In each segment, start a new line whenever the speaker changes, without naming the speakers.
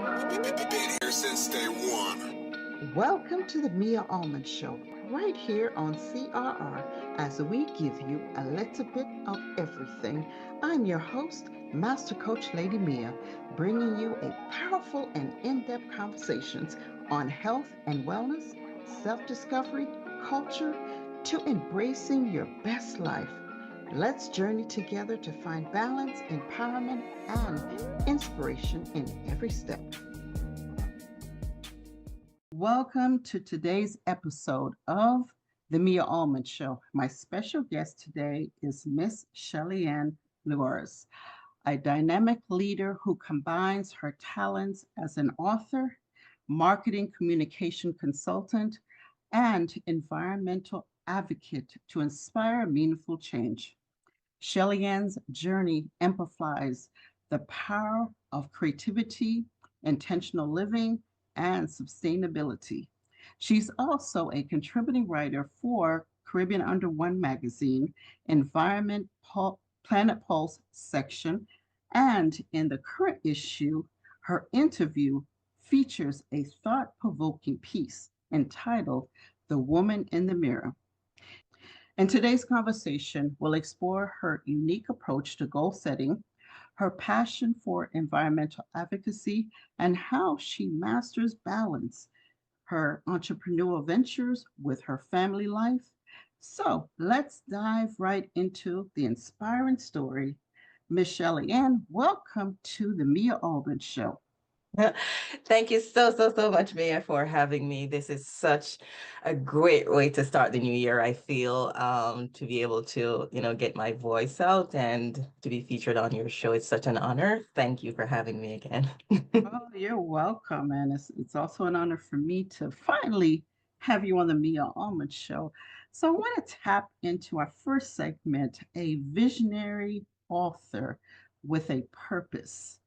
Been here since day one.
Welcome to the Mia Allman Show, right here on CRR, as we give you a little bit of everything. I'm your host, Master Coach Lady Mia, bringing you a powerful and in depth conversations on health and wellness, self discovery, culture, to embracing your best life. Let's journey together to find balance, empowerment, and inspiration in every step. Welcome to today's episode of The Mia Allman Show. My special guest today is Miss Shelleyan Lewars, a dynamic leader who combines her talents as an author, marketing communication consultant, and environmental advocate to inspire meaningful change. Shelleyan's journey amplifies the power of creativity, intentional living, and sustainability. She's also a contributing writer for Caribbean Under One magazine, Planet Pulse section, and in the current issue, her interview features a thought provoking piece entitled The Woman in the Mirror. In today's conversation, we'll explore her unique approach to goal setting, her passion for environmental advocacy, and how she masters balance, her entrepreneurial ventures with her family life. So let's dive right into the inspiring story. Michelle Ann, welcome to the Mia Albin Show.
Thank you so much, Mia, for having me. This is such a great way to start the new year, I feel, to be able to, get my voice out and to be featured on your show. It's such an honor. Thank you for having me again.
Oh, you're welcome. And it's also an honor for me to finally have you on the Mia Almond Show. So I want to tap into our first segment, a visionary author with a purpose.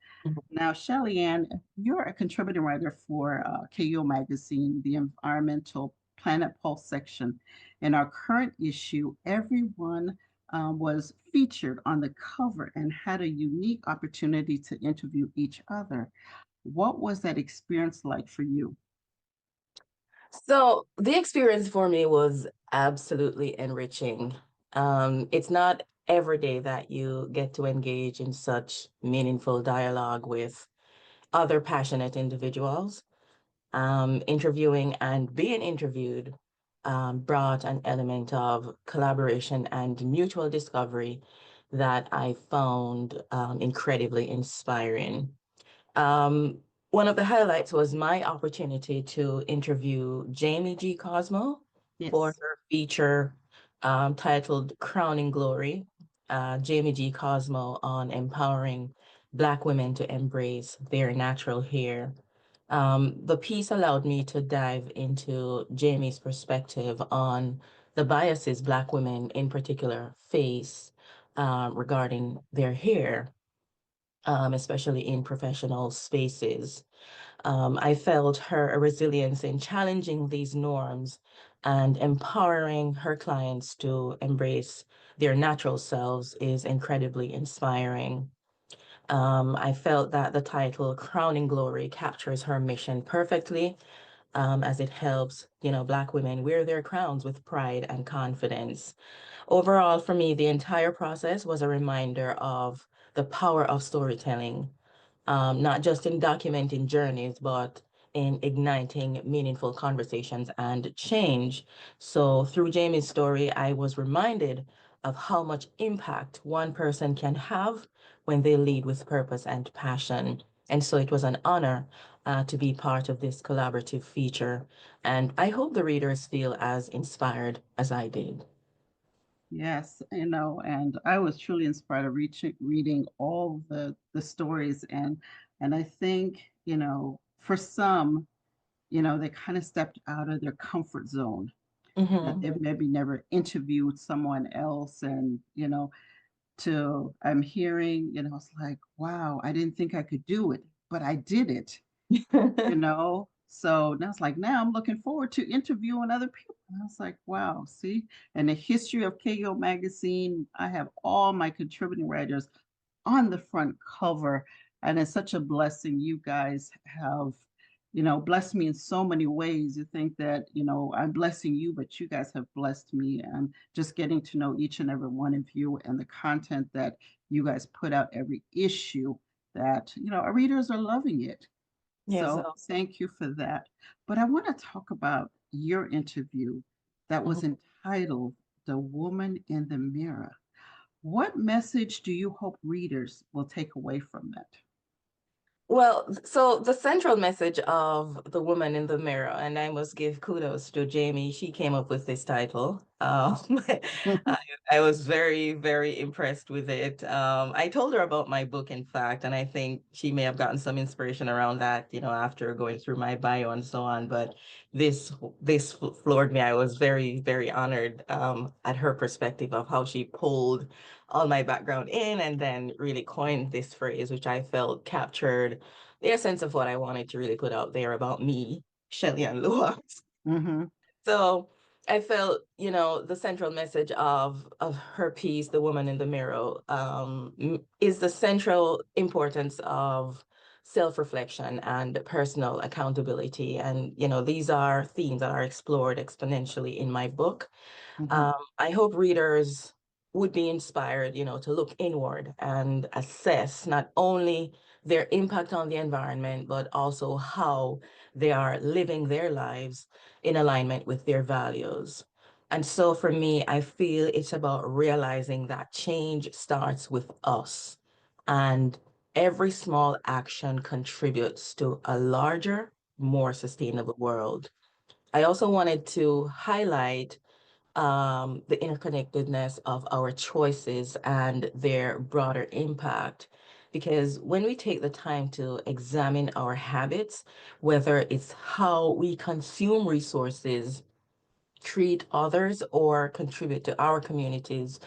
Now, Shelly Ann, you're a contributing writer for KO Magazine, the environmental Planet Pulse section. In our current issue, everyone was featured on the cover and had a unique opportunity to interview each other. What was that experience like for you?
So the experience for me was absolutely enriching. It's not every day that you get to engage in such meaningful dialogue with other passionate individuals. Interviewing and being interviewed brought an element of collaboration and mutual discovery that I found incredibly inspiring. Um, One of the highlights was my opportunity to interview Jamie G. Cosmo for
Yes.
her feature titled Crowning Glory. Jamie G. Cosmo on empowering Black women to embrace their natural hair. The piece allowed me to dive into Jamie's perspective on the biases Black women in particular face regarding their hair, especially in professional spaces. I felt her resilience in challenging these norms and empowering her clients to embrace their natural selves is incredibly inspiring. I felt that the title Crowning Glory captures her mission perfectly, as it helps, Black women wear their crowns with pride and confidence. Overall, for me, the entire process was a reminder of the power of storytelling, not just in documenting journeys, but in igniting meaningful conversations and change. So, through Jamie's story, I was reminded of how much impact one person can have when they lead with purpose and passion. And so it was an honor to be part of this collaborative feature. And I hope the readers feel as inspired as I did.
Yes, and I was truly inspired of reading all the stories and I think, for some, they kind of stepped out of their comfort zone that
Hmm.
they've maybe never interviewed someone else and, to I'm hearing, it's like, wow, I didn't think I could do it, but I did it, you know. So now it's like now I'm looking forward to interviewing other people. And I was like, wow, see, and the history of KO magazine, I have all my contributing writers on the front cover. And it's such a blessing. You guys have, blessed me in so many ways. You think that, I'm blessing you, but you guys have blessed me. And just getting to know each and every one of you and the content that you guys put out every issue that, our readers are loving it.
Yes.
So thank you for that. But I want to talk about your interview that was
Mhm.
entitled The Woman in the Mirror. What message do you hope readers will take away from that?
Well, so the central message of The Woman in the Mirror, and I must give kudos to Jamie, she came up with this title. I, I was very, very impressed with it. I told her about my book, in fact, and I think she may have gotten some inspiration around that, after going through my bio and so on. But this floored me. I was very, very honored at her perspective of how she pulled all my background in and then really coined this phrase, which I felt captured the essence of what I wanted to really put out there about me, Shelleyan Lewars.
Mm-hmm.
So I felt, the central message of her piece, The Woman in the Mirror, is the central importance of self-reflection and personal accountability. And, these are themes that are explored exponentially in my book.
Mm-hmm.
I hope readers would be inspired, to look inward and assess not only their impact on the environment, but also how they are living their lives in alignment with their values. And so for me, I feel it's about realizing that change starts with us, and every small action contributes to a larger, more sustainable world. I also wanted to highlight the interconnectedness of our choices and their broader impact. Because when we take the time to examine our habits, whether it's how we consume resources, treat others, or contribute to our communities,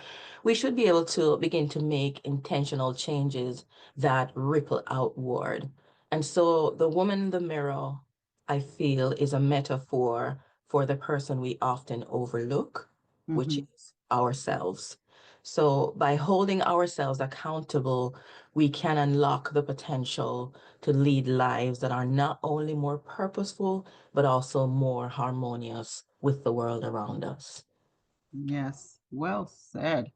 we should be able to begin to make intentional changes that ripple outward. And so the woman in the mirror, I feel, is a metaphor for the person we often overlook, which
Mm-hmm.
is ourselves. So by holding ourselves accountable, we can unlock the potential to lead lives that are not only more purposeful, but also more harmonious with the world around us.
Yes, well said.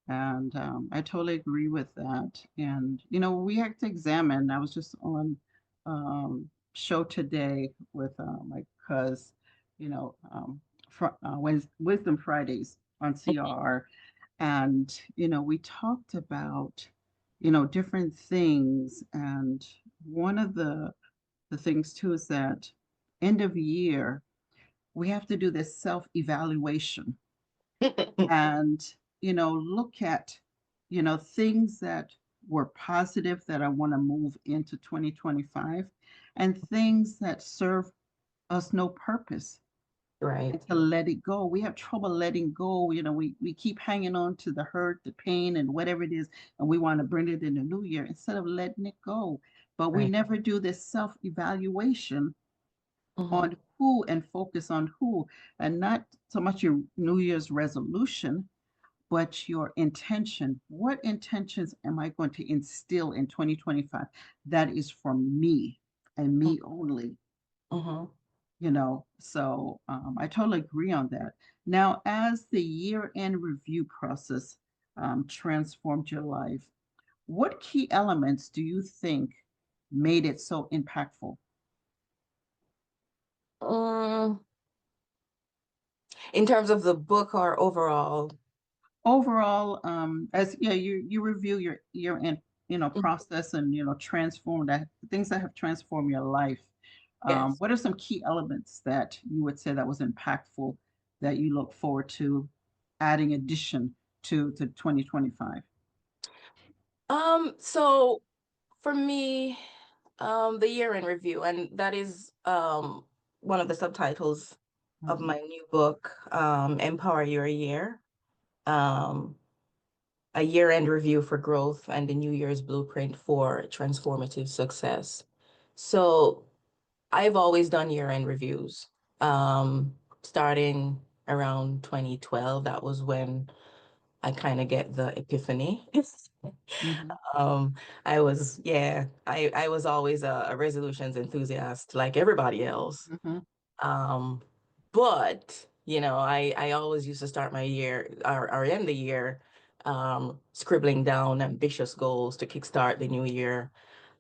And I totally agree with that. And, we have to examine. I was just on show today with my cuz, Wisdom Fridays on CRR. And, we talked about, different things. And one of the things too is that end of year, we have to do this self-evaluation and look at things that were positive that I want to move into 2025 and things that serve us no purpose
Right.
and to let it go. We have trouble letting go. We keep hanging on to the hurt, the pain, and whatever it is, and we want to bring it in the new year instead of letting it go. But we
Right.
never do this self-evaluation
Mhm.
on who and focus on who, and not so much your New Year's resolution, but your intention. What intentions am I going to instill in 2025 that is for me and me only?
Mhm.
So I totally agree on that. Now, as the year end review process transformed your life, what key elements do you think made it so impactful?
Mm, in terms of the book or overall?
Overall, as yeah, you review your in
Mhm.
process and transform that things that have transformed your life.
Yes.
What are some key elements that you would say that was impactful that you look forward to adding addition to 2025?
So for me, the year in review, and that is one of the subtitles of
Mhm.
my new book, Empower Your Year. Um, a year-end review for growth and the New Year's blueprint for transformative success. So I've always done year-end reviews. Starting around 2012, that was when I kind of get the epiphany.
Mhm.
Um, I was always a resolutions enthusiast like everybody else.
Mhm.
Um, but I always used to start my year or end the year scribbling down ambitious goals to kickstart the new year.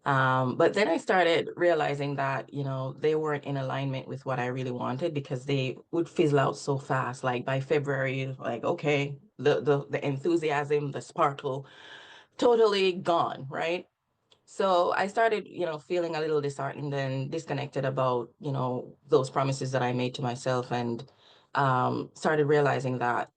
But then I started realizing that, they weren't in alignment with what I really wanted because they would fizzle out so fast. Like by February, like, okay, the enthusiasm, the sparkle, totally gone, right? So I started, feeling a little disheartened and disconnected about, those promises that I made to myself and started realizing that,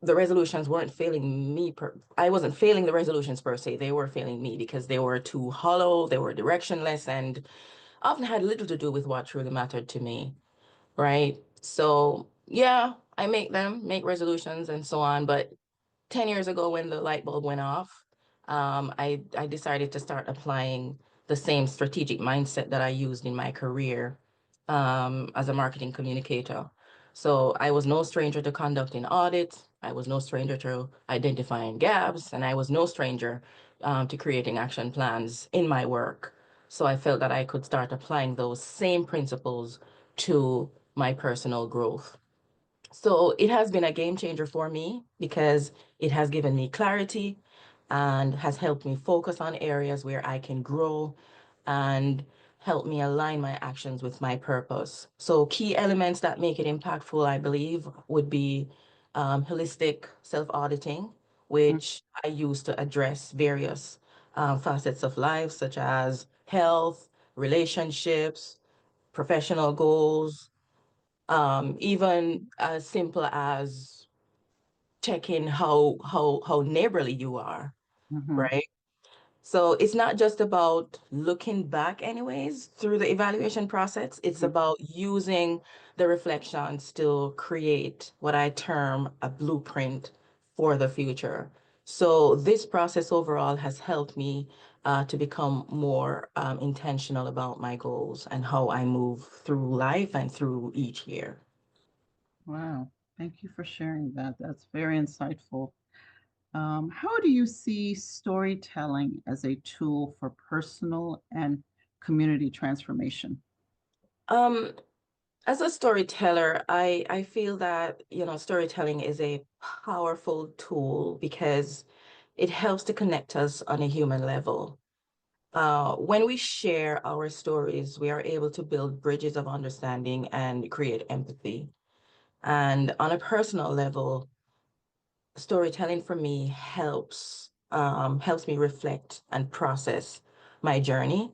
the resolutions weren't failing me I wasn't failing the resolutions per se. They were failing me because they were too hollow, they were directionless, and often had little to do with what truly mattered to me, right? So yeah, I make resolutions and so on, but 10 years ago when the light bulb went off, I decided to start applying the same strategic mindset that I used in my career as a marketing communicator. So I was no stranger to conducting audits. I was no stranger to identifying gaps, and I was no stranger to creating action plans in my work. So I felt that I could start applying those same principles to my personal growth. So it has been a game changer for me because it has given me clarity and has helped me focus on areas where I can grow and help me align my actions with my purpose. So key elements that make it impactful, I believe, would be holistic self-auditing,
Mhm.
which I use to address various facets of life, such as health, relationships, professional goals, even as simple as checking how neighborly you are,
Mhm.
right? So it's not just about looking back anyways through the evaluation process. It's
Mhm.
about using the reflections to create what I term a blueprint for the future. So this process overall has helped me to become more intentional about my goals and how I move through life and through each year.
Wow. Thank you for sharing that. That's very insightful. How do you see storytelling as a tool for personal and community transformation?
Um, as a storyteller, I feel that, storytelling is a powerful tool because it helps to connect us on a human level. When we share our stories, we are able to build bridges of understanding and create empathy. And on a personal level, storytelling for me helps me reflect and process my journey.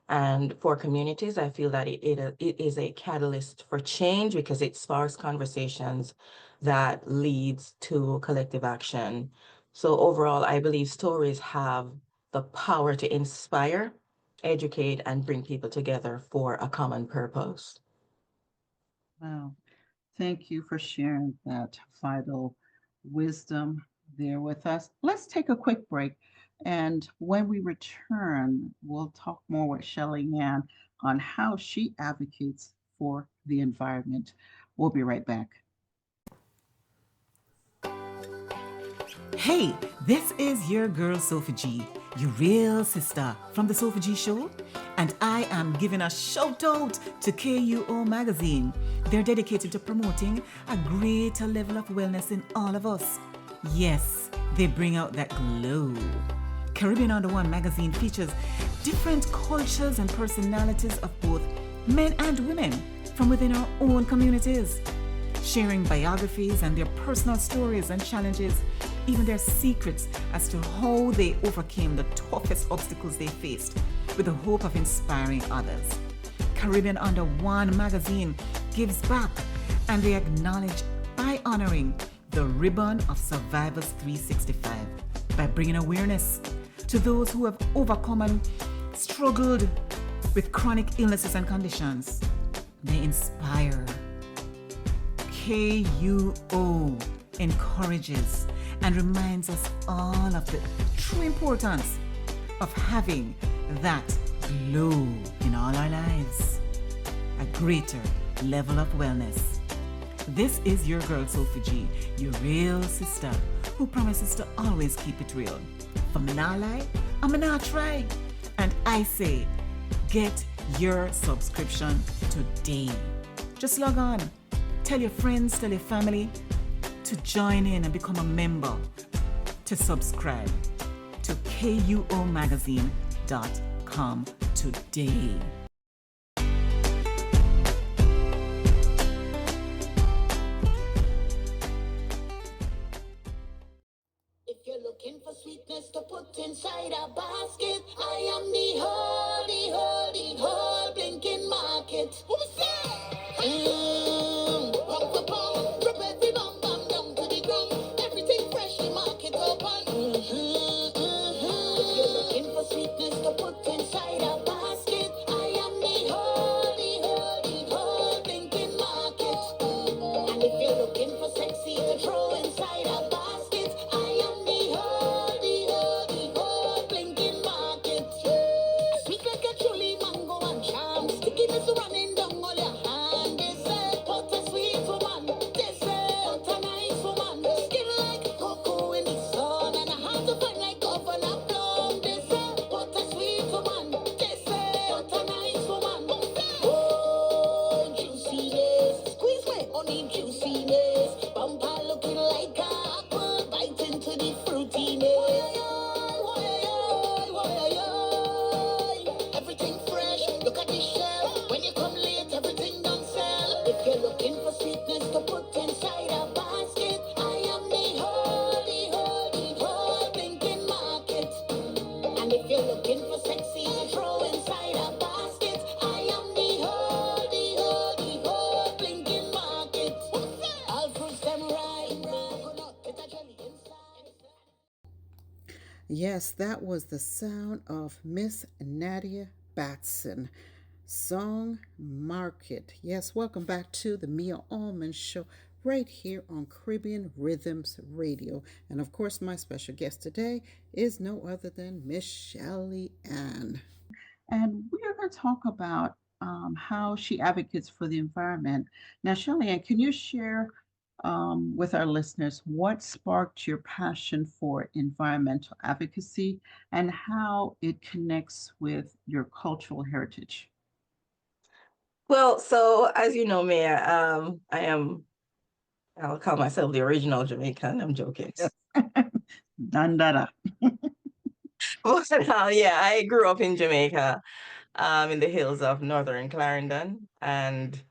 And for communities, I feel that it is a catalyst for change because it sparks conversations that leads to collective action. So overall, I believe stories have the power to inspire, educate, and bring people together for a common purpose.
Wow. Thank you for sharing that vital wisdom there with us. Let's take a quick break. And when we return, we'll talk more with Shelleyan on how she advocates for the environment. We'll be right back.
Hey, this is your girl Sophie G, your real sister from the Sophie G Show, and I am giving a shout out to KUO Magazine. They're dedicated to promoting a greater level of wellness in all of us. Yes, they bring out that glow. Caribbean Under One magazine features different cultures and personalities of both men and women from within our own communities, sharing biographies and their personal stories and challenges, even their secrets as to how they overcame the toughest obstacles they faced, with the hope of inspiring others. Caribbean Under One magazine gives back, and they acknowledge by honoring the Ribbon of Survivors 365 by bringing awareness to those who have overcome and struggled with chronic illnesses and conditions. They inspire. KUO encourages and reminds us all of the true importance of having that glow in all our lives, a greater level of wellness. This is your girl Sophie G, your real sister, who promises to always keep it real. For me not lie, I'm not try. And I say, get your subscription today. Just log on. Tell your friends, tell your family to join in and become a member, to subscribe to kuomagazine.com today.
If you're looking for sweetness to put inside a basket, I am the whole blinking market. Who's that? Pump for pump, drop every bum bum down to the ground. Everything fresh, the market open. If you're looking for sweetness to put inside a basket, I am the whole blinking market. And if you're looking for sexy to throw inside a basket, I am the whole blinking market. Sweet like a truly mango and charm, stickiness running down all your hand. They say, what a sweet woman. They say, what a nice woman. Skin like cocoa in the sun, and a heart to find like oven and plum. They say, what a sweet woman. They say, what a nice woman. Oh, juiciness, squeeze my honey juiciness. Bumper looking like a apple, bite into the fruitiness. Everything fresh, look at the shelf. When you come late, everything done sell. If you're looking for sweetness to put inside a basket, I am the whole blinking market. And if you're looking for sexy to throw inside a basket, I am the whole blinking market. All fruits them ripe, coconut, get a jelly inside.
Yes, that was the sound of Miss Nadia Batson. Song Market. Yes, welcome back to the Mia Allman Show right here on Caribbean Rhythms Radio. And of course, my special guest today is no other than Miss Shelleyan. And we are going to talk about how she advocates for the environment. Now, Shelleyan, can you share with our listeners what sparked your passion for environmental advocacy and how it connects with your cultural heritage?
Well, so as you know, Mia, I'll call myself the original Jamaican. I'm joking.
Dandara.
But yeah, I grew up in Jamaica, in the hills of northern Clarendon, and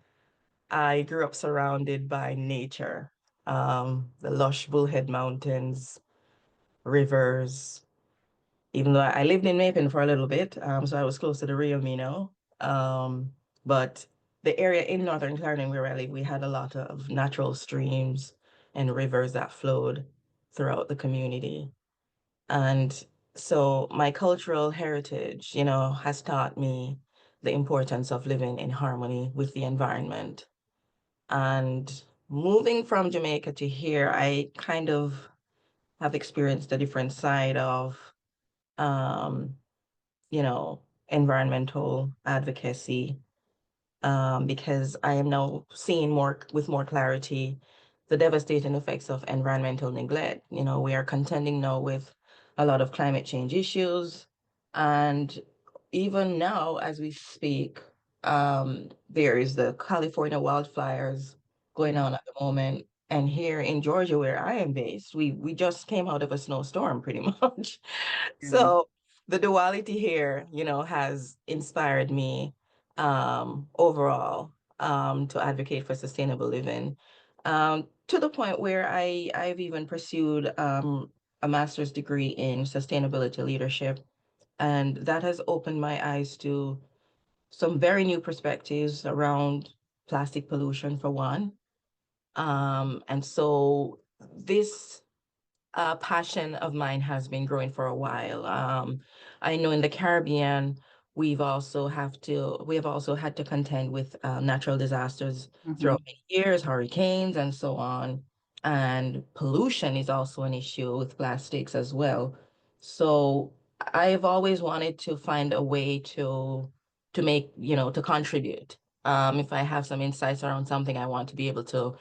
I grew up surrounded by nature, the lush Bullhead Mountains, rivers. Even though I lived in Macon for a little bit, so I was close to the Rio Mino. But the area in northern Clarendon where I live, we had a lot of natural streams and rivers that flowed throughout the community. And so my cultural heritage, has taught me the importance of living in harmony with the environment. And moving from Jamaica to here, I kind of have experienced a different side of, um, environmental advocacy, because I am now seeing with more clarity the devastating effects of environmental neglect. We are contending now with a lot of climate change issues, and even now, as we speak, there is the California wildfires going on at the moment. And here in Georgia, where I am based, we just came out of a snowstorm pretty much. So the duality here, has inspired me overall to advocate for sustainable living, to the point where I've even pursued a master's degree in sustainability leadership. And that has opened my eyes to some very new perspectives around plastic pollution, for one. And so this passion of mine has been growing for a while. I know in the Caribbean, we have also had to contend with natural disasters throughout many years, hurricanes and so on. And pollution is also an issue with plastics as well. So I've always wanted to find a way to make, to contribute If I have some insights around something, I want to be able to,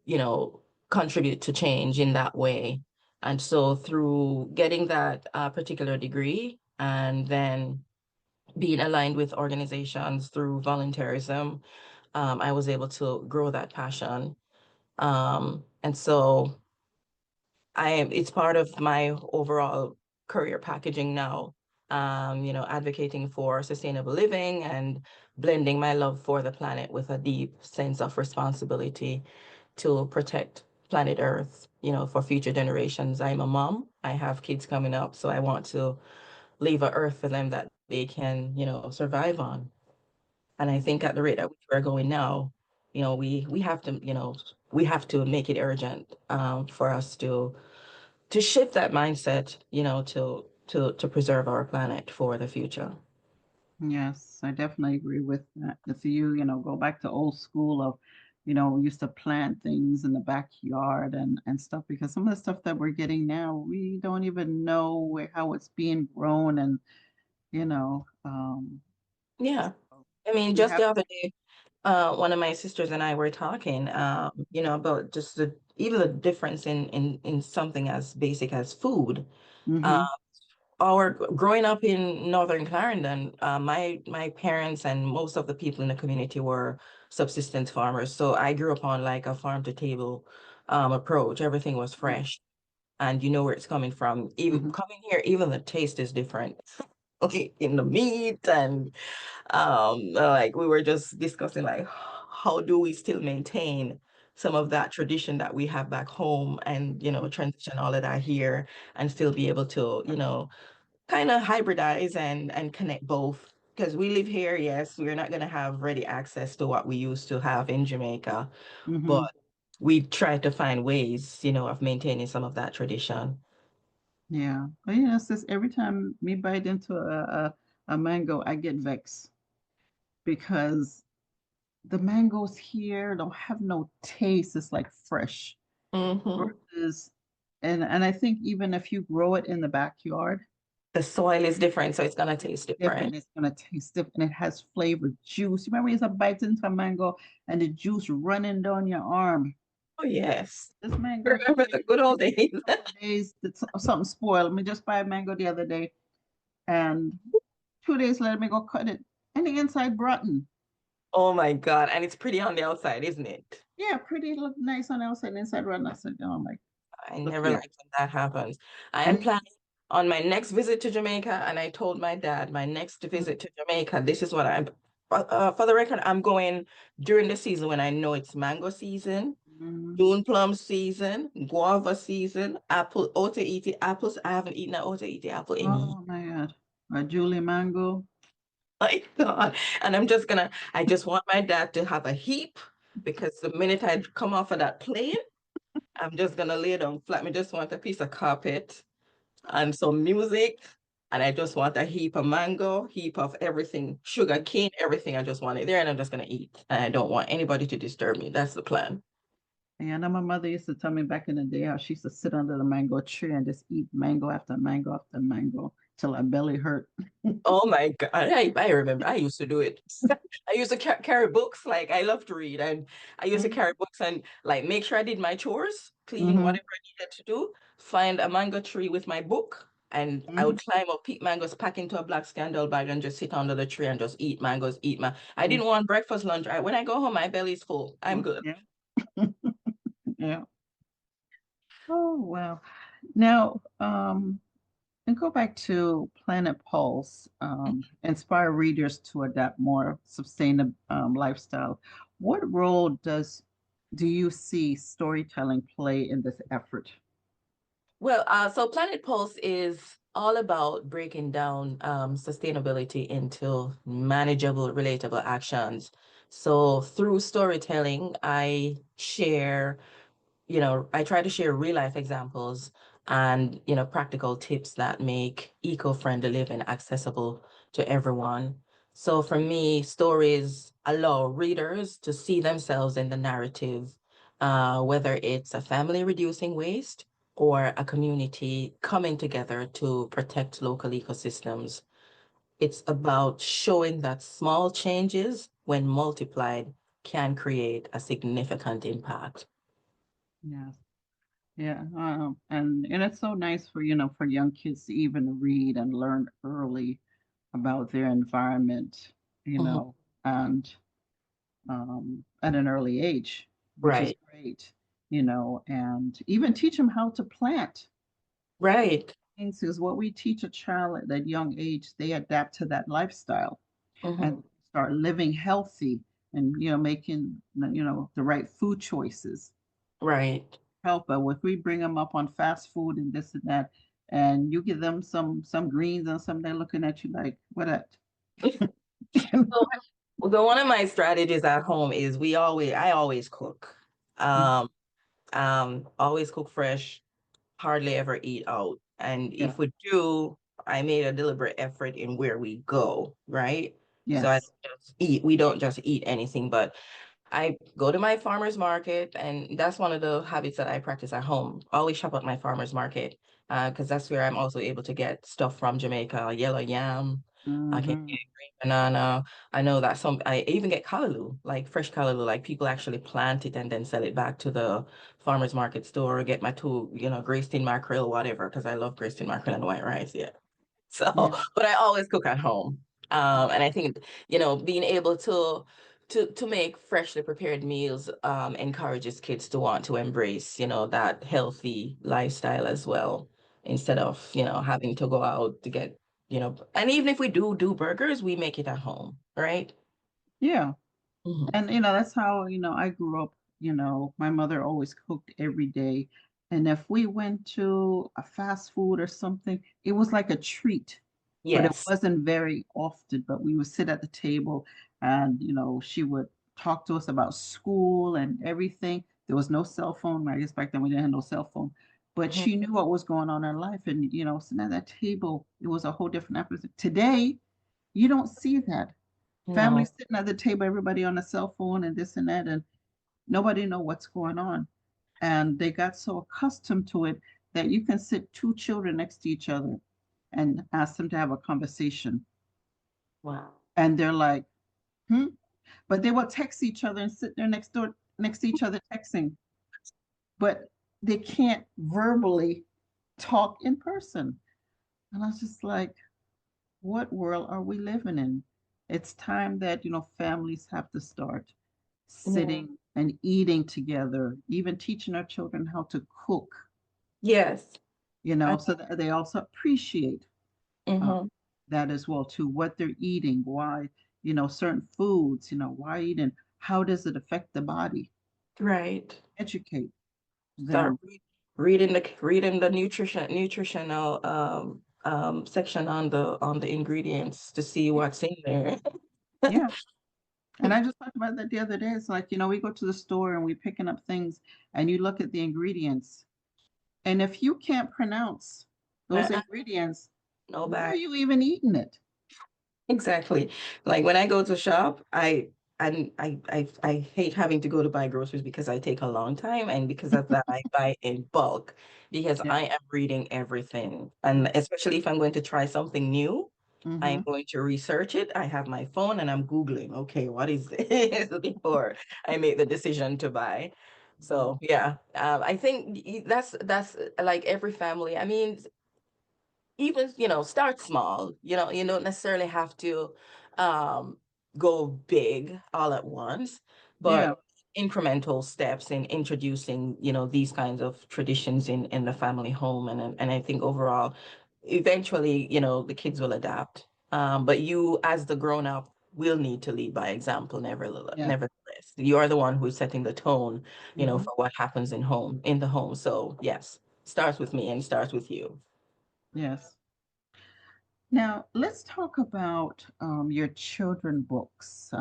you know, contribute to change in that way. And so through getting that particular degree and then being aligned with organizations through volunteerism, I was able to grow that passion. And so it's part of my overall career packaging now. Advocating for sustainable living and blending my love for the planet with a deep sense of responsibility to protect planet Earth, for future generations. I'm a mom. I have kids coming up, so I want to leave a earth for them that they can, survive on. And I think at the rate at which we're going now, we have to, we have to make it urgent for us to shift that mindset, to preserve our planet for the future.
Yes, I definitely agree with that. If you go back to old school of, we used to plant things in the backyard and stuff because some of the stuff that we're getting now, we don't even know how it's being grown and, you know,
Yeah. I mean,
we
just
have,
the other day, one of my sisters and I were talking, about just even the difference in something as basic as food. Uh,
mm-hmm,
our growing up in Northern Clarendon, my parents and most of the people in the community were subsistence farmers. So I grew up on like a farm to table approach. Everything was fresh, and you know where it's coming from. Even
mm-hmm,
coming here, even the taste is different. Okay, in the meat and like we were just discussing like how do we still maintain some of that tradition that we have back home and transition all of that here and still be able to kind of hybridize and connect both because we live here. Yes, we're not going to have ready access to what we used to have in Jamaica, but
mm-hmm.
we try to find ways of maintaining some of that tradition.
Yeah. But it's just every time me bite into a mango, I get vexed because the mangoes here don't have no taste. It's like fresh
Hmm.
versus, and I think even if you grow it in the backyard,
The soil is different, so it's going to
it's
taste different.
different. It's gonna taste different. It has flavor, juice. You remember you used to bite into a mango and the juice running down your arm.
Oh yes.
This mango
Remember
here,
the good old days.
a couple of days, something spoiled. Let me just buy a mango the other day, and 2 days later, me go cut it, and the inside rotten.
Oh my God. And it's pretty on the outside, isn't it?
Yeah, pretty look nice on the outside, and inside rotten. I said, oh my,
I
look
never
here.
like when that happens. I am
And
planning on my next visit to Jamaica, and I told my dad my next visit to Jamaica, this is what for the record, I'm going during the season when I know it's mango season,
mm,
June plum season, guava season, apple, otaiti apples. I haven't eaten an otaiti apple in years.
oh my God, a Julie mango.
My God. And I just want my dad to have a heap because the minute I come off of that plane, I'm just gonna lay down flat. I just want a piece of carpet and some music. And I just want a heap of mango, heap of everything, sugar cane, everything. I just want it there and I'm just gonna eat. And I don't want anybody to disturb me. That's the plan.
And I know my mother used to tell me back in the day how she used to sit under the mango tree and just eat mango after mango after mango till her belly hurt.
Oh my God. I remember I used to do it. I used to carry books. Like I love to read. And I used to
Mm-hmm.
carry books and like make sure I did my chores, cleaning,
Mm-hmm.
whatever I needed to do, find a mango tree with my book. And I would climb up, pick mangoes, pack into a black scandal bag, and just sit under the tree and just eat mangoes, eat man. I didn't want breakfast, lunch. When I go home, my belly's full. I'm good.
Yeah. Yeah. Oh, well. Now, and go back to Planet Pulse, inspire readers to adapt more sustainable lifestyle. What role do you see storytelling play in this effort?
Well, so Planet Pulse is all about breaking down sustainability into manageable, relatable actions. So through storytelling, I try to share real life examples and, practical tips that make eco-friendly living accessible to everyone. So for me, stories allow readers to see themselves in the narrative, whether it's a family reducing waste or a community coming together to protect local ecosystems. It's about showing that small changes, when multiplied, can create a significant impact.
Yes. Yeah. And it's so nice for, for young kids to even read and learn early about their environment,
Mhm.
and at an early age, which is
Right,
great, and even teach them how to plant.
right.
Things is what we teach a child at that young age, they adapt to that lifestyle
Mhm.
and start living healthy and, making, the right food choices.
Right.
Help, but if we bring them up on fast food and this and that, and you give them some greens and some, they're looking at you like, what at?
So, one of my strategies at home is I always cook. Um, always cook fresh, hardly ever eat out. And
Yeah.
if we do, I made a deliberate effort in where we go, right? So
Yes.
we don't just eat anything, but I go to my farmer's market, and that's one of the habits that I practice at home. Always shop at my farmer's market, because that's where I'm also able to get stuff from Jamaica, yellow yam. I can
Mm-hmm.
get green banana. I know that I even get callaloo, like fresh callaloo, like people actually plant it and then sell it back to the farmer's market store. Get my two, Greyston mackerel, whatever, because I love Greyston mackerel and white rice. Yeah. So,
Yeah.
but I always cook at home. And I think, being able to make freshly prepared meals encourages kids to want to embrace, that healthy lifestyle as well, instead of, having to go out to get, and even if we do burgers, we make it at home, right?
Yeah.
Mhm.
And that's how, I grew up, my mother always cooked every day. And if we went to a fast food or something, it was like a treat, but it
Yes.
wasn't very often. But we would sit at the table and, she would talk to us about school and everything. There was no cell phone. I guess back then we didn't have no cell phone, but
Mhm.
she knew what was going on in her life. And, sitting at that table, it was a whole different atmosphere. Today, you don't see that. Family
No.
sitting at the table, everybody on a cell phone and this and that, and nobody know what's going on. And they got so accustomed to it that you can sit two children next to each other and ask them to have a conversation.
Wow.
And they're like, hmm? But they will text each other and sit there next to each other texting. But they can't verbally talk in person. And I was just like, what world are we living in? It's time that, families have to start
Yeah.
sitting and eating together, even teaching our children how to cook,
Yes. I,
so that they also appreciate uh,
mhm.
that as well too, what they're eating, why, certain foods, why eating, how does it affect the body?
Right.
Educate
Start
them.
reading the nutritional section on the ingredients to see what's in there.
Yeah. And I just talked about that the other day. It's like, we go to the store and we're picking up things and you look at the ingredients. And if you can't pronounce those
Uh-uh,
ingredients,
no
why are
bag.
you even eating it?
Exactly. Like when I go to shop, I hate having to go to buy groceries because I take a long time, and because of that I buy in bulk because
Yeah.
I am reading everything. And especially if I'm going to try something new, I'm
Mm-hmm.
going to research it. I have my phone and I'm Googling, okay, what is this before I make the decision to buy. So yeah, I think that's like every family. I mean, even start small. You don't necessarily have to um go big all at once,
Yeah.
but incremental steps in introducing these kinds of traditions in the family home, and I think overall eventually the kids will adapt, but you as the grown up will need to lead by example.
Yeah.
Nevertheless, you are the one who's setting the tone
Mm-hmm.
for what happens in the home. So yes, starts with me and starts with you.
Yes. Now, let's talk about your children books.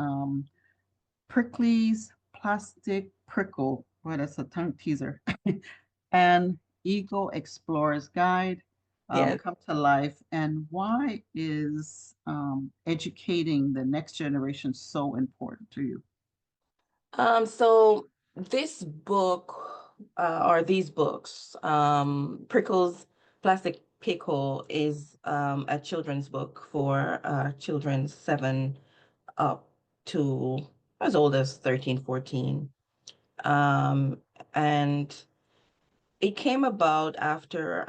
Prickly's Plastic Prickle. Boy, that's a tongue teaser. And Eagle Explorer's Guide
Yes.
come to life. And why is educating the next generation so important to you?
So these books, Prickles, Keiko is a children's book for children 7 up to as old as 13, 14. Um, and it came about after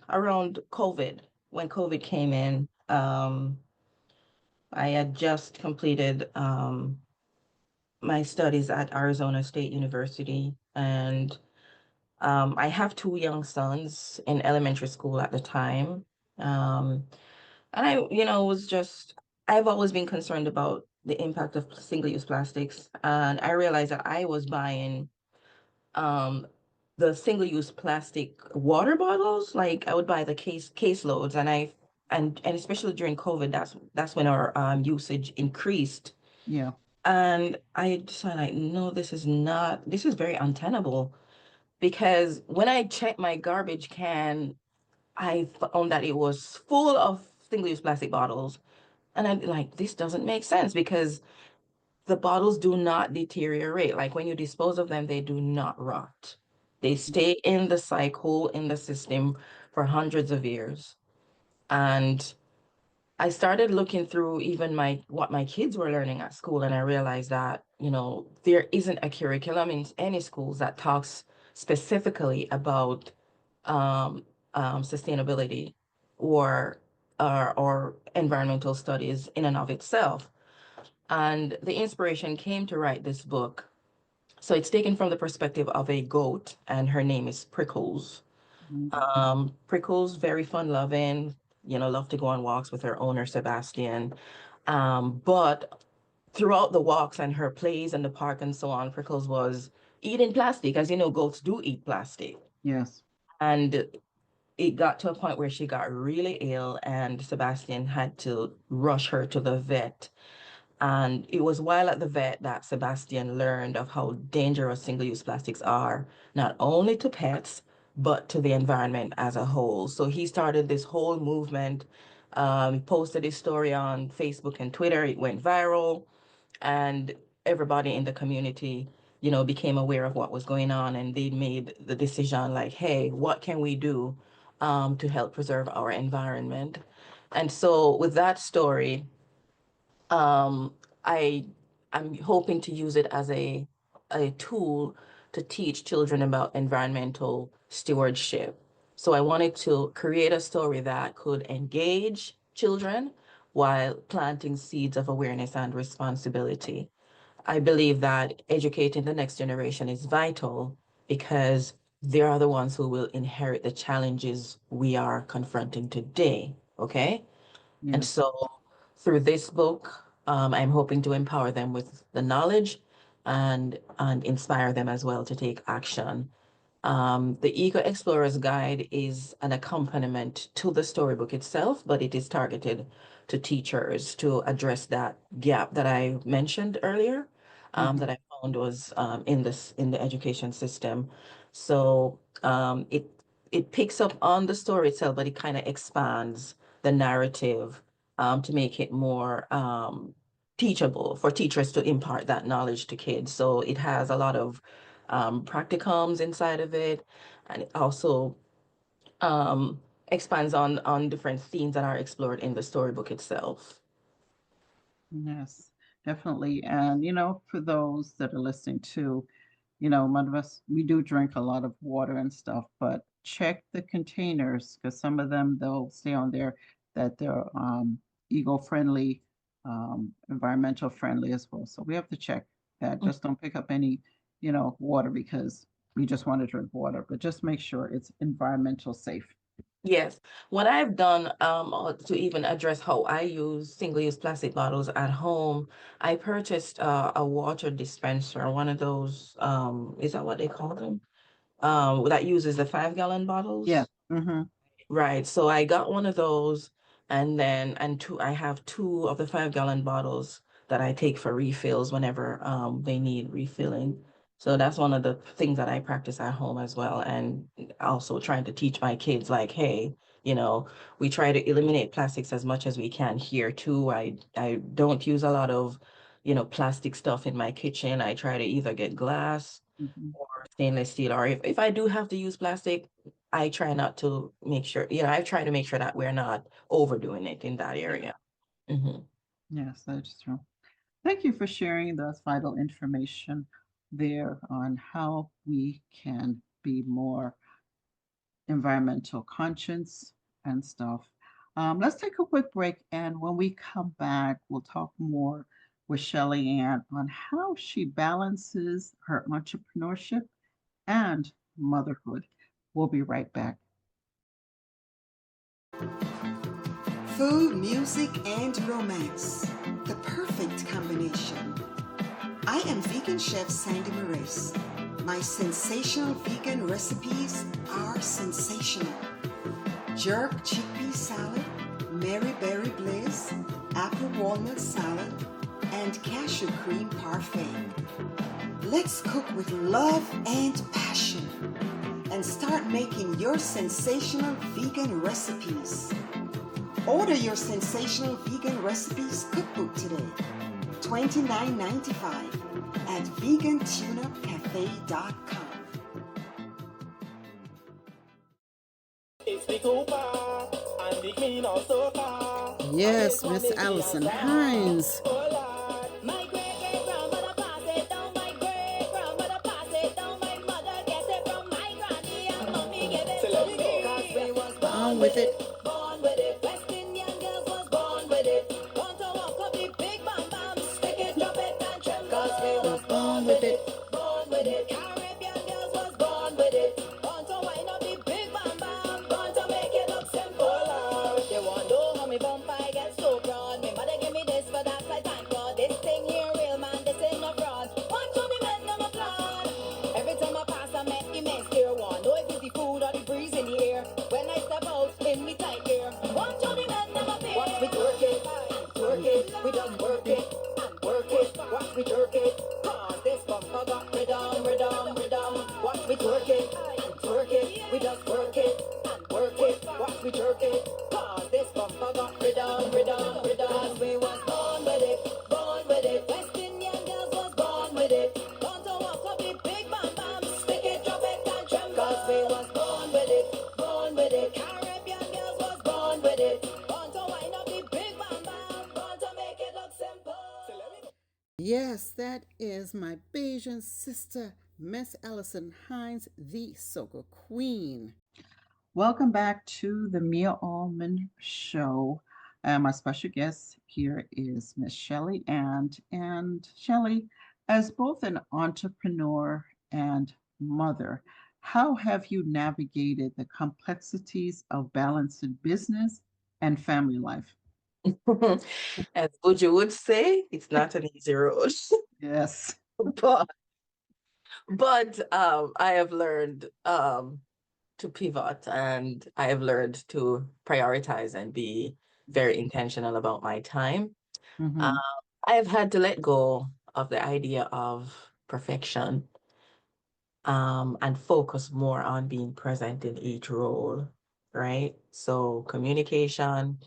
around COVID, when COVID came in. I had just completed my studies at Arizona State University, and I have two young sons in elementary school at the time. Um, and was just, I've always been concerned about the impact of single-use plastics. And I realized that I was buying um, the single-use plastic water bottles. Like I would buy the case loads, and especially during COVID, that's when our usage increased.
Yeah.
And I decided, like, no, this is very untenable because when I checked my garbage can, I found that it was full of single-use plastic bottles. And I'm like, this doesn't make sense because the bottles do not deteriorate. Like when you dispose of them, they do not rot. They stay in the cycle, in the system for hundreds of years. And I started looking through even what my kids were learning at school, and I realized that, there isn't a curriculum in any schools that talks specifically about um, sustainability or, or environmental studies in and of itself. And the inspiration came to write this book. So it's taken from the perspective of a goat, and her name is Prickles.
Mhm.
Prickles, very fun loving, love to go on walks with her owner, Sebastian. But throughout the walks and her plays in the park and so on, Prickles was eating plastic. As you know, goats do eat plastic.
Yes.
And it got to a point where she got really ill, and Sebastian had to rush her to the vet. And it was while at the vet that Sebastian learned of how dangerous single-use plastics are, not only to pets, but to the environment as a whole. So he started this whole movement. He posted his story on Facebook and Twitter. It went viral, and everybody in the community, became aware of what was going on, and they made the decision like, hey, what can we do to help preserve our environment? And so with that story, um, I I'm hoping to use it as a tool to teach children about environmental stewardship. So I wanted to create a story that could engage children while planting seeds of awareness and responsibility. I believe that educating the next generation is vital because they are the ones who will inherit the challenges we are confronting today. Okay? And
Yes.
so through this book, I'm hoping to empower them with the knowledge and inspire them as well to take action. The Eco Explorer's Guide is an accompaniment to the storybook itself, but it is targeted to teachers to address that gap that I mentioned earlier,
Mhm.
that I found was in the education system. So it picks up on the story itself, but it kind of expands the narrative to make it more teachable for teachers to impart that knowledge to kids. So it has a lot of practicums inside of it, and it also um, expands on different themes that are explored in the storybook itself.
Yes, definitely. And, for those that are listening too, one of us, we do drink a lot of water and stuff, but check the containers because some of them, they'll say on there that they're eco-friendly, environmental friendly as well. So we have to check that. Just don't pick up any, water because you just want to drink water, but just make sure it's environmental safe.
Yes, what I've done to even address how I use single-use plastic bottles at home, I purchased a water dispenser, one of those, is that what they call them? That uses the 5-gallon
Yeah.
bottles.
Mm-hmm.
Right. So I got one of those, and then I have two of the 5-gallon bottles that I take for refills whenever they need refilling. So that's one of the things that I practice at home as well. And also trying to teach my kids like, hey, we try to eliminate plastics as much as we can here too. I don't use a lot of, plastic stuff in my kitchen. I try to either get glass
Mm-hmm.
or stainless steel, or if I do have to use plastic, I try not to make sure, I try to make sure that we're not overdoing it in that area. Hmm.
Yes, that's true. Thank you for sharing the vital information there on how we can be more environmental conscience and stuff. Let's take a quick break, and when we come back, we'll talk more with Shelleyan on how she balances her entrepreneurship and motherhood. We'll be right back.
Food, music, and romance. The perfect combination. I am vegan chef Sandy Maurice. My sensational vegan recipes are sensational. Jerk chickpea salad, Mary Berry Bliss, apple walnut salad, and cashew cream parfait. Let's cook with love and passion and start making your sensational vegan recipes. Order your sensational vegan recipes cookbook today. $29.95 at vegantuneupcafe.com.
Yes, Miss Allison Hines.
My great great grandmother passed it down. My great grandmother passed it down. My mother gets it from my granny and mommy gave it to me. 'Cause we was
On with it.
born with it. West Indian girls was born with it. Want to walk up the big bam bam, stick it, drop it and trim. 'Cause we was born with it. Born with it. Caribbean girls was born with it. Want to wind up the big bam bam, want to make it look simple. They want to know how me bump I get so broad. Me mother give me this, but that's like thank God. This thing here real man, this ain't no fraud. Want to the men them applaud. Every time I pass, I make immense clear one. Know if it's the food or the breeze in the air. When I step out in me tight gear, want to the men them appear. Watch me twerk it and twerk it. We just work it and work it. Watch me twerk it. Cause this bumper got rhythm, rhythm, rhythm. Watch me twerk it and twerk it. We just work it and work it. Watch me twerk it. Cause this bumper got rhythm, rhythm, rhythm. 'Cause we was born with it, born with it. West Indian girls was born with it. Want to walk up the big bam bam, stick it, drop it and trim. 'Cause we was born with it, born with it. Caribbean girls was born with it. Want to wind up the big bam bam, want to make it look simple.
Yes, that is my Bayesian sister, Miss Allison Hines, the Soca Queen. Welcome back to the Mia Allman Show. My special guest here is Miss Shelley and Shelley, as both an entrepreneur and mother, how have you navigated the complexities of balancing business and family life?
As Buju would say, it's not an easy road.
Yes.
but I have learned to pivot, and I have learned to prioritize and be very intentional about my time.
Mhm.
I have had to let go of the idea of perfection, and focus more on being present in each role, right? So communication,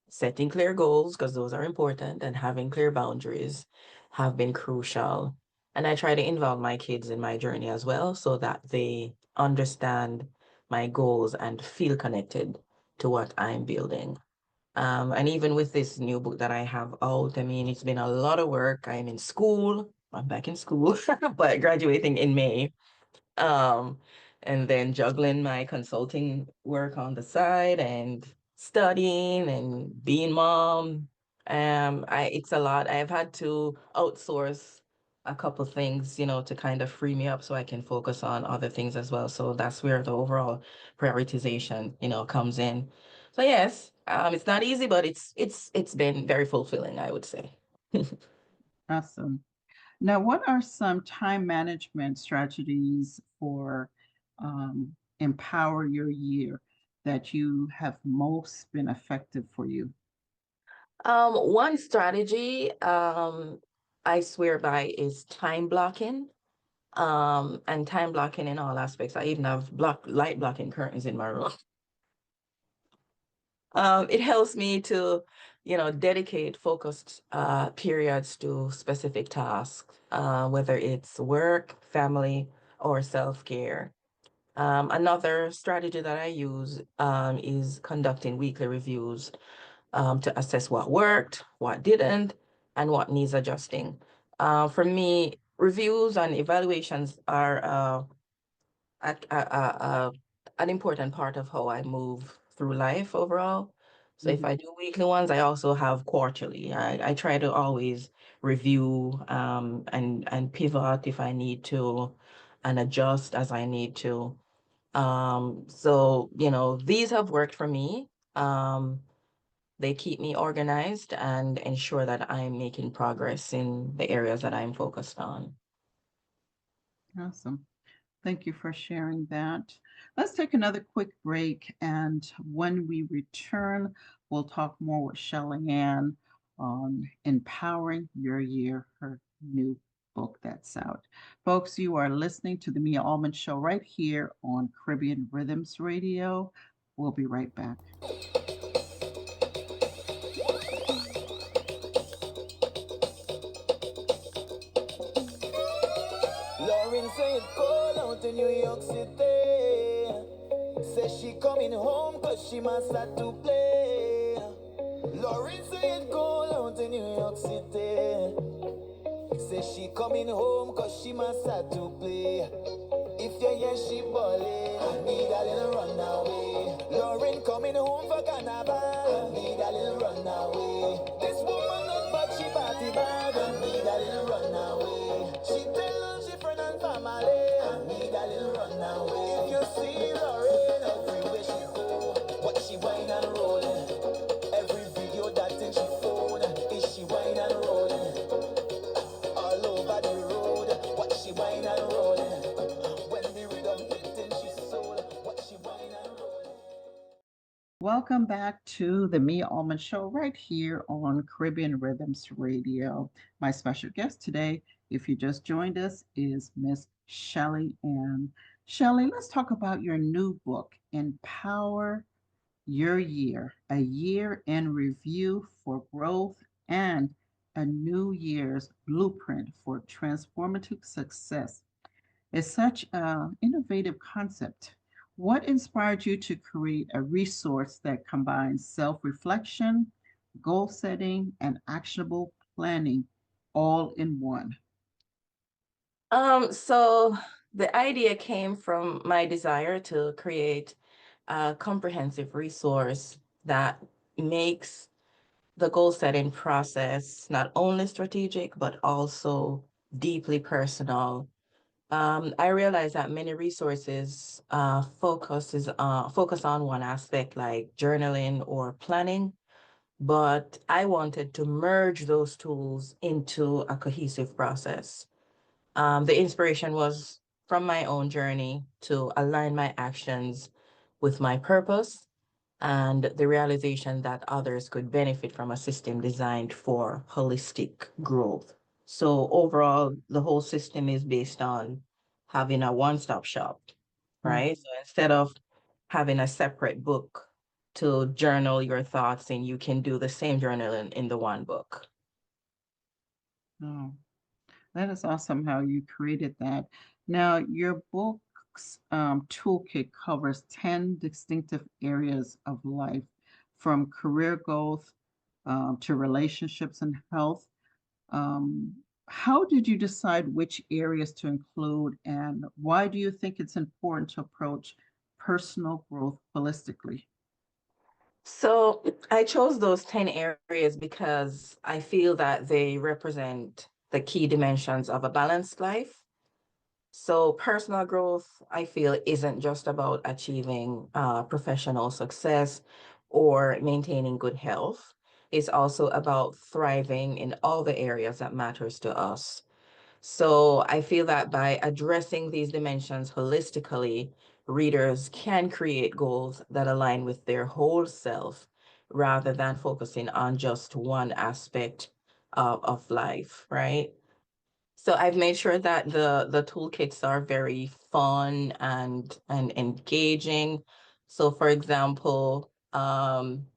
setting clear goals, because those are important, and having clear boundaries have been crucial. And I try to involve my kids in my journey as well so that they understand my goals and feel connected to what I'm building. And even with this new book that I have out, I mean, it's been a lot of work. I'm in school. I'm back in school, but graduating in May. Um, and then juggling my consulting work on the side and studying and being mom. It's a lot. I've had to outsource a couple things, to kind of free me up so I can focus on other things as well. So that's where the overall prioritization, comes in. So yes, it's not easy, but it's been very fulfilling, I would say.
Awesome. Now, what are some time management strategies for empower your year that you have most been effective for you?
One strategy I swear by is time blocking. And time blocking in all aspects. I even have light blocking curtains in my room. It helps me to, dedicate focused periods to specific tasks, whether it's work, family, or self-care. Another strategy that I use is conducting weekly reviews to assess what worked, what didn't, and what needs adjusting. For me, reviews and evaluations are a, a, a, a- an important part of how I move through life overall. So if
Mhm.
I do weekly ones, I also have quarterly. I try to always review and pivot if I need to and adjust as I need to. So, these have worked for me. They keep me organized and ensure that I'm making progress in the areas that I'm focused on.
Awesome. Thank you for sharing that. Let's take another quick break, and when we return, we'll talk more with Shelleyan on Empowering Your Year, her new book that's out. Folks, you are listening to the Mia Allman Show right here on Caribbean Rhythms Radio. We'll be right back.
Lauren say it cold out in New York City. Says she coming home cause she must have to play. Lauren say it cold out in New York City. Says she coming home cause she must have to play. If you hear she ballin', I need a little runaway. Lauren coming home for carnival, I need a little runaway. This woman not bad, she party bad, I need a little runaway. She tell all she friend and family, I need a little runaway. If you see Lauren everywhere she go, what she whine and rollin'. Every video that in she phone, is she whine and rollin'. All over the road, what she whine and rollin'. When the rhythm hitting she soul, what she whine and rollin'.
Welcome back to the Mia Allman Show right here on Caribbean Rhythms Radio. My special guest today, if you just joined us, is Miss Shelley Ann. Shelley, let's talk about your new book, Empower Your Year, a year in review for growth and a new year's blueprint for transformative success. It's such an innovative concept. What inspired you to create a resource that combines self reflection, goal setting, and actionable planning all in one?
So the idea came from my desire to create a comprehensive resource that makes the goal setting process not only strategic, but also deeply personal. I realize that many resources focus on one aspect like journaling or planning, but I wanted to merge those tools into a cohesive process. The inspiration was from my own journey to align my actions with my purpose and the realization that others could benefit from a system designed for holistic growth. So overall, the whole system is based on having a one-stop shop,
Mm.
right? So instead of having a separate book to journal your thoughts in, you can do the same journaling in the one book.
Oh, that is awesome how you created that. Now, your book's toolkit covers 10 distinctive areas of life, from career growth to relationships and health. Um, how did you decide which areas to include, and why do you think it's important to approach personal growth holistically?
So I chose those 10 areas because I feel that they represent the key dimensions of a balanced life. So personal growth, I feel, isn't just about achieving professional success or maintaining good health. It's also about thriving in all the areas that matters to us. So I feel that by addressing these dimensions holistically, readers can create goals that align with their whole self rather than focusing on just one aspect of life, right? So I've made sure that the toolkits are very fun and engaging. So for example,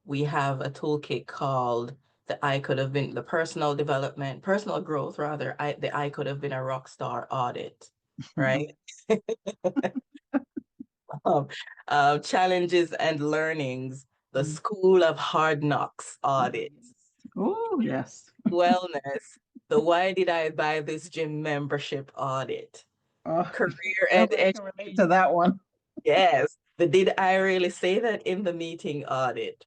we have a toolkit called the personal growth rather. I could have been a rock star audit, right? Challenges and learnings, the
Mm.
School of Hard Knocks audits,
Oh, yes.
wellness, the Why Did I Buy This Gym membership audit,
Oh,
career and
everybody can relate to that one.
yes, the Did I Really Say That in the Meeting audit,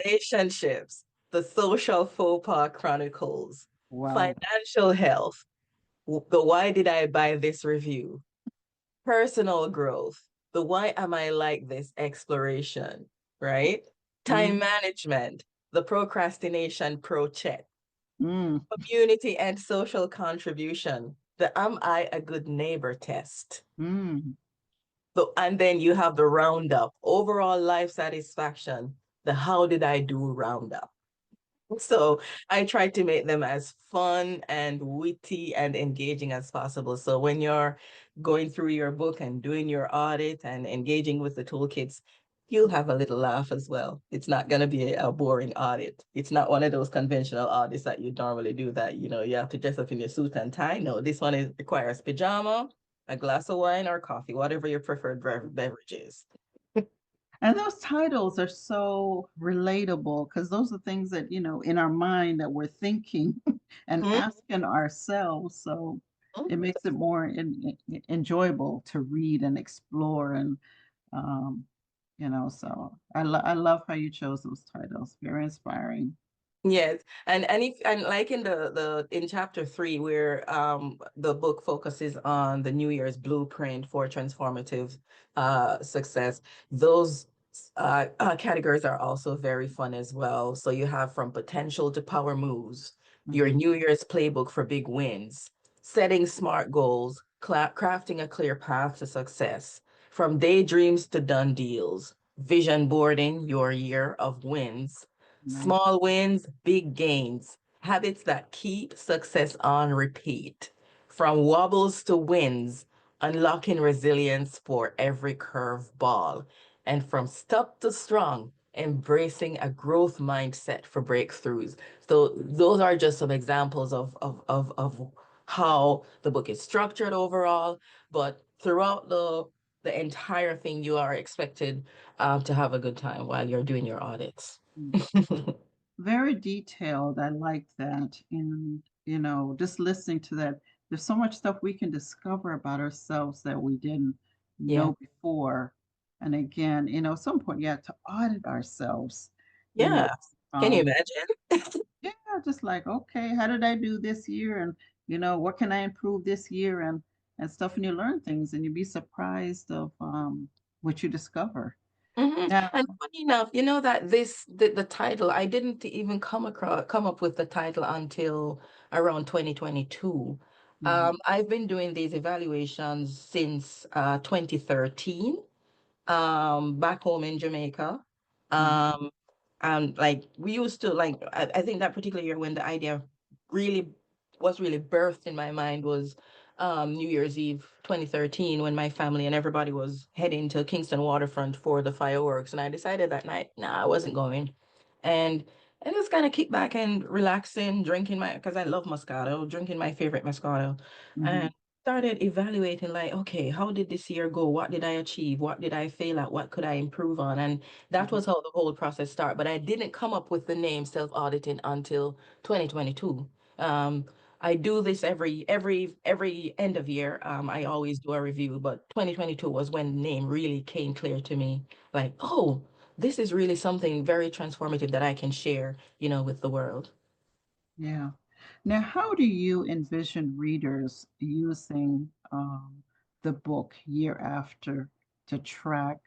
relationships, the Social Faux Pas Chronicles,
Wow.
financial health, the Why Did I Buy This review, personal growth, the Why Am I Like This exploration, right? Time
Mm,
management, the Procrastination Pro Check,
mm,
community and social contribution, the Am I a Good Neighbor test.
mm.
And then you have the roundup, overall life satisfaction, the How Did I Do roundup. So I try to make them as fun and witty and engaging as possible. So when you're going through your book and doing your audit and engaging with the toolkits, you'll have a little laugh as well. It's not going to be a boring audit. It's not one of those conventional audits that you normally do that, you have to dress up in your suit and tie. No, this one requires pajama, a glass of wine or coffee, whatever your preferred beverage is.
And those titles are so relatable because those are things that, in our mind that we're thinking and
Mhm.
asking ourselves. So it makes it more enjoyable to read and explore. And, um, so I love how you chose those titles. Very inspiring.
Yes, and like in the in chapter 3, where the book focuses on the New Year's blueprint for transformative success, those categories are also very fun as well. So you have from potential to power moves, your
Mhm.
New Year's playbook for big wins, setting smart goals, crafting a clear path to success, from daydreams to done deals, vision boarding your year of wins.
Nice.
Small wins, big gains, habits that keep success on repeat. From wobbles to wins, unlocking resilience for every curveball. And from stuck to strong, embracing a growth mindset for breakthroughs. So those are just some examples of how the book is structured overall. But throughout the entire thing, you are expected to have a good time while you're doing your audits.
Mm. Very detailed. I like that. And, just listening to that, there's so much stuff we can discover about ourselves that we didn't
Yeah.
know before. And again, at some point, you have to audit ourselves, you know.
Yeah. Can you
Um,
imagine?
yeah, just like, okay, how did I do this year? And, what can I improve this year and stuff. And you learn things and you'd be surprised of what you discover. Now,
And funny enough, you know that the title, I didn't even come up with the title until around 2022.
mhm,
I've been doing these evaluations since 2013, back home in Jamaica.
mhm,
Um, and like we used to like I think that particular year when the idea really was really birthed in my mind was New Year's Eve 2013 when my family and everybody was heading to Kingston waterfront for the fireworks. And I decided that night, nah, I wasn't going. And and just kind of kick back and relaxing, drinking because I love Moscato, drinking my favorite Moscato.
mhm,
And started evaluating like, okay, how did this year go? What did I achieve? What did I fail at? What could I improve on? And that
mhm.
was how the whole process started. But I didn't come up with the name self-auditing until 2022. Um, I do this every end of year. I always do a review, but 2022 was when the name really came clear to me. Like, oh, this is really something very transformative that I can share, with the world.
Yeah. Now, how do you envision readers using the book year after to track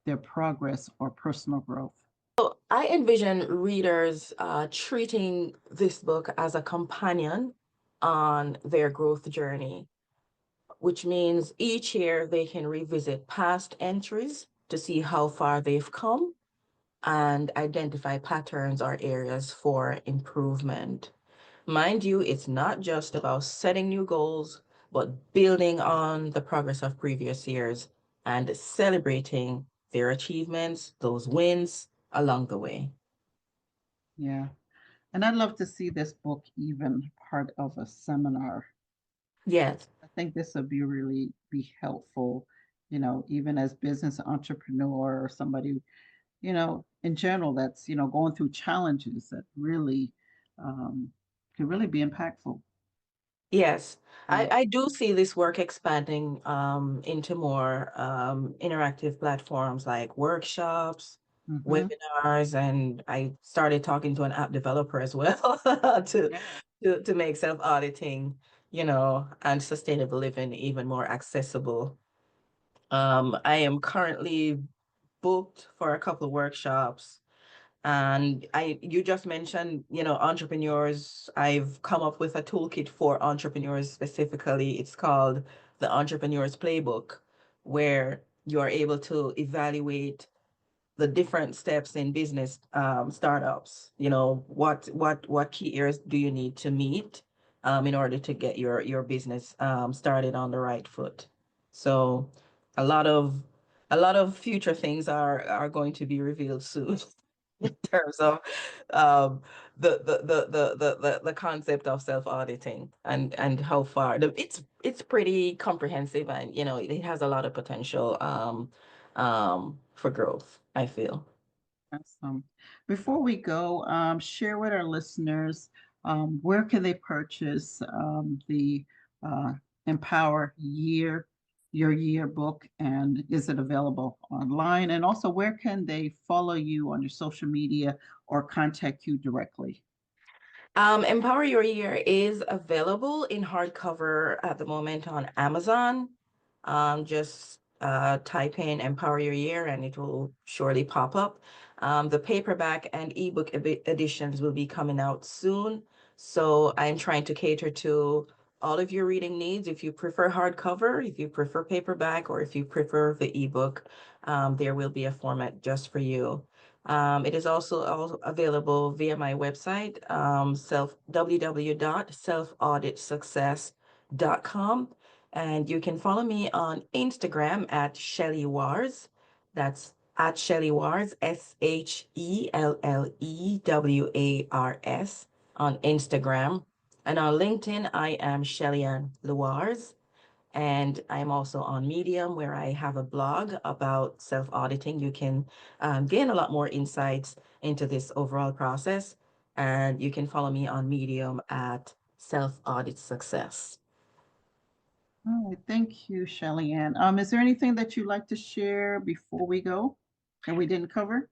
their progress or personal growth?
So I envision readers treating this book as a companion on their growth journey, which means each year they can revisit past entries to see how far they've come and identify patterns or areas for improvement. Mind you, it's not just about setting new goals, but building on the progress of previous years and celebrating their achievements, those wins along the way.
Yeah. And I'd love to see this book even part of a seminar.
Yes.
I think this would be really be helpful. even as business entrepreneur or somebody, in general that's, going through challenges that really um, can really be impactful.
Yes, I,
Yeah.
I do see this work expanding into more interactive platforms like workshops,
Hmm.
webinars, and I started talking to an app developer as well to
Yeah.
to make self-auditing, and sustainable living even more accessible. I am currently booked for a couple of workshops. And you just mentioned, entrepreneurs. I've come up with a toolkit for entrepreneurs specifically. It's called the Entrepreneur's Playbook, where you're able to evaluate the different steps in business startups. What key areas do you need to meet in order to get your business started on the right foot? So a lot of a lot of future things are going to be revealed soon in terms of um the concept of self-auditing and how far it's pretty comprehensive, and it has a lot of potential for growth, I feel.
Awesome. Before we go, share with our listeners, where can they purchase the uh, Empower Your Year book, and is it available online? And also, where can they follow you on your social media or contact you directly?
Empower Your Year is available in hardcover at the moment on Amazon. Just type in Empower Your Year and it will surely pop up. The paperback and ebook editions will be coming out soon. So I'm trying to cater to all of your reading needs. If you prefer hardcover, if you prefer paperback, or if you prefer the ebook, there will be a format just for you. It is also available via my website, www.selfauditsuccess.com. And you can follow me on Instagram at Shelleywars. That's at Shelleywars, ShelleWars on Instagram. And on LinkedIn, I am Shelleyan Lewars. And I'm also on Medium, where I have a blog about self-auditing. You can gain a lot more insights into this overall process. And you can follow me on Medium at Self Audit Success.
All right, thank you, Shelly Ann. Is there anything that you'd like to share before we go that we didn't cover?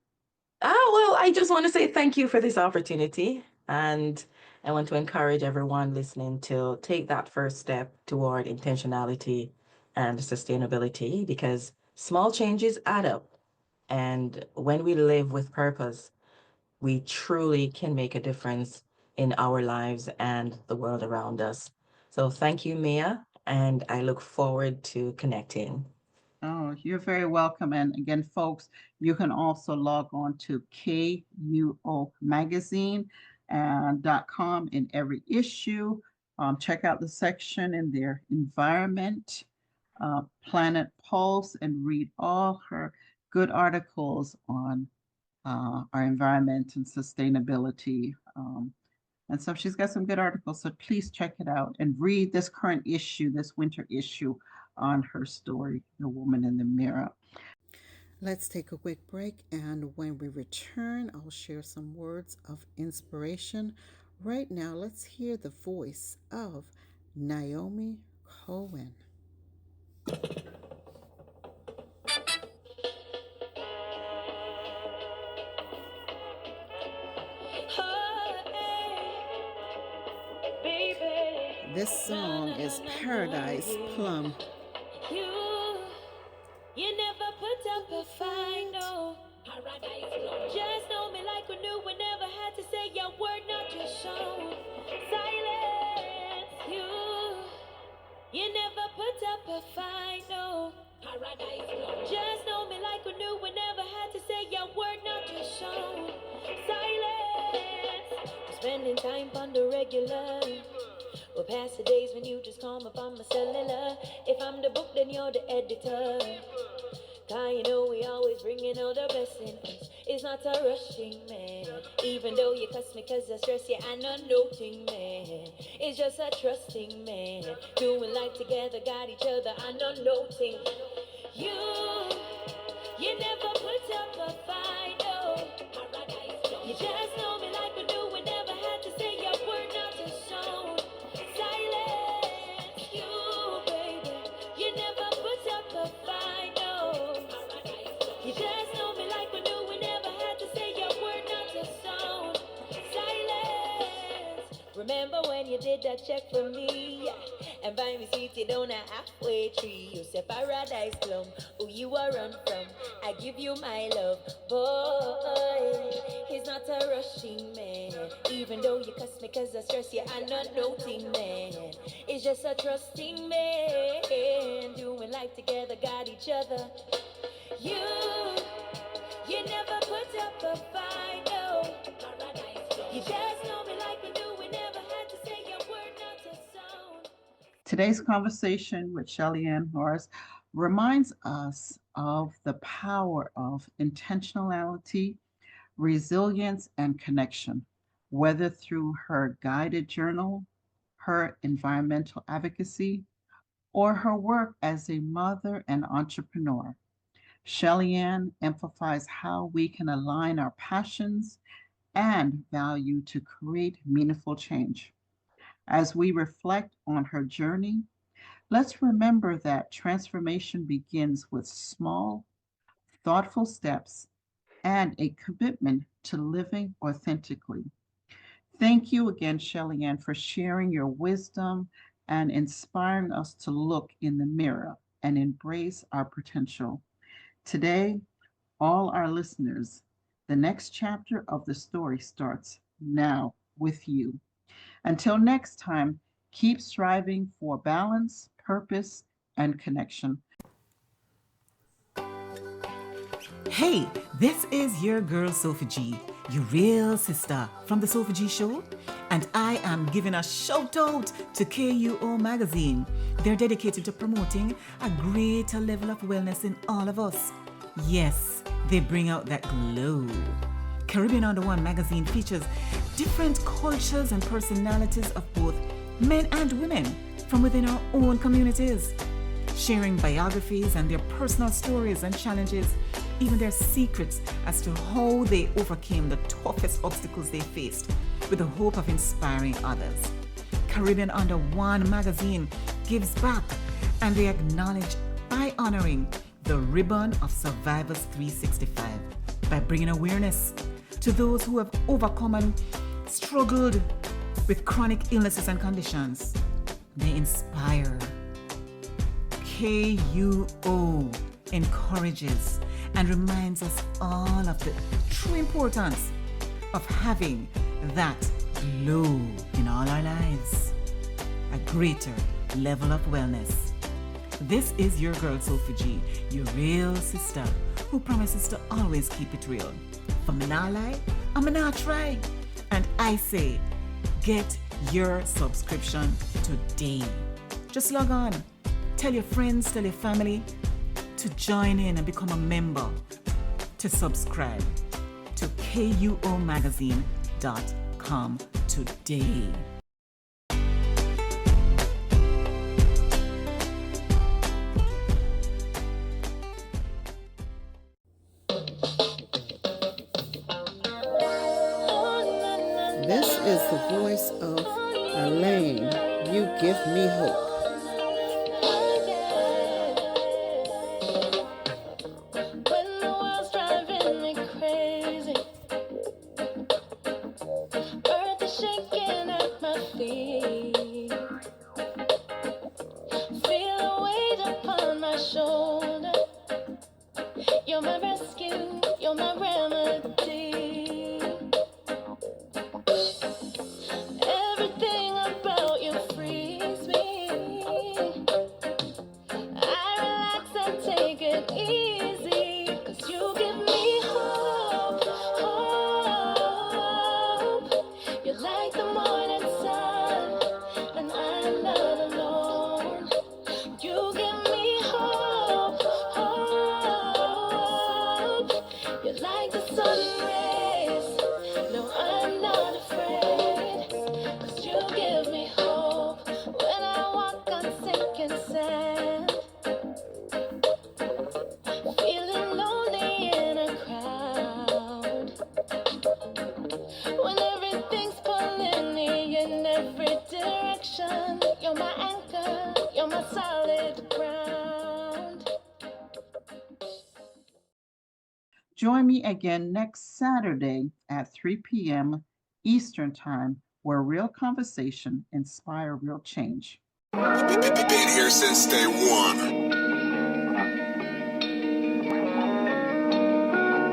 Well, I just want to say thank you for this opportunity. And I want to encourage everyone listening to take that first step toward intentionality and sustainability, because small changes add up. And when we live with purpose, we truly can make a difference in our lives and the world around us. So thank you, Mia, and I look forward to connecting.
Oh, you're very welcome. And again, folks, you can also log on to KUO Magazine and .com in every issue. Check out the section in their environment, Planet Pulse, and read all her good articles on our environment and sustainability. And so she's got some good articles. So please check it out and read this current issue, this winter issue on her story, The Woman in the Mirror.
Let's take a quick break, and when we return, I'll share some words of inspiration. Right now, let's hear the voice of Naomi Cohen. This song is Paradise Plum.
You, you never put up a fight, no. Paradise Plum. Just know me like we knew, we never had to say your word, not just show. Silence, you never put up a fight, no. Paradise Plum. Just know me like we knew, we never had to say your word, not just show. Silence, we're spending time on the regular. We're past the days when you just call me on my cellular. If I'm the book, then you're the editor. Cause you know we always bringing all the best in us. It's not a rushing, man. Even though you cuss me cause I stress you, I know nothing, man. It's just a trusting, man. Doing life together, got each other, I know nothing. You never put up a fight, no. You just know me like we do. We never had to say your word, not to sound. Silence, you, baby. You never put up a fight, no. You just know me like we do. We never had to say your word, not to sound. Silence. Remember when you did that check for me? And by me seated on a halfway tree. You say paradise plum, who you are run from. I give you my love, boy. He's not a rushing man. Even though you cuss me cause I stress you, I'm not noting man. It's just a trusting man. Doing life together, got each other. You never put up a fight, no. You just know me like we do. We never had to say your word, not to sound.
Today's conversation with Shelleyan Lewars reminds us of the power of intentionality, resilience, and connection, whether through her guided journal, her environmental advocacy, or her work as a mother and entrepreneur. Shelleyan emphasizes how we can align our passions and value to create meaningful change. As we reflect on her journey, let's remember that transformation begins with small, thoughtful steps and a commitment to living authentically. Thank you again, Shelleyan, for sharing your wisdom and inspiring us to look in the mirror and embrace our potential. Today, all our listeners, the next chapter of the story starts now with you. Until next time, keep striving for balance, purpose, and connection.
Hey, this is your girl Sophie G, your real sister from the Sophie G Show, and I am giving a shout out to KUO Magazine. They're dedicated to promoting a greater level of wellness in all of us. Yes, they bring out that glow. Caribbean Under One magazine features different cultures and personalities of both men and women from within our own communities, sharing biographies and their personal stories and challenges, even their secrets as to how they overcame the toughest obstacles they faced, with the hope of inspiring others. Caribbean Under One magazine gives back, and they acknowledge by honoring the Ribbon of Survivors 365 by bringing awareness to those who have overcome and struggled with chronic illnesses and conditions. They inspire. KUO encourages and reminds us all of the true importance of having that glow in all our lives, a greater level of wellness. This is your girl Sophie G, your real sister, who promises to always keep it real. For me not lie, I'm not try. And I say, get your subscription today. Just log on, tell your friends, tell your family to join in and become a member, to subscribe to KUOmagazine.com today.
This is the voice of Allman. You give me hope.
When the world's driving me crazy, earth is shaking at my feet. Feel the weight upon my shoulder. You're my rescue, you're my remedy. Everything about you frees me. a solid ground.
Join me again next Saturday at 3 p.m. Eastern Time, where real conversation inspire real change.
Been here since day one.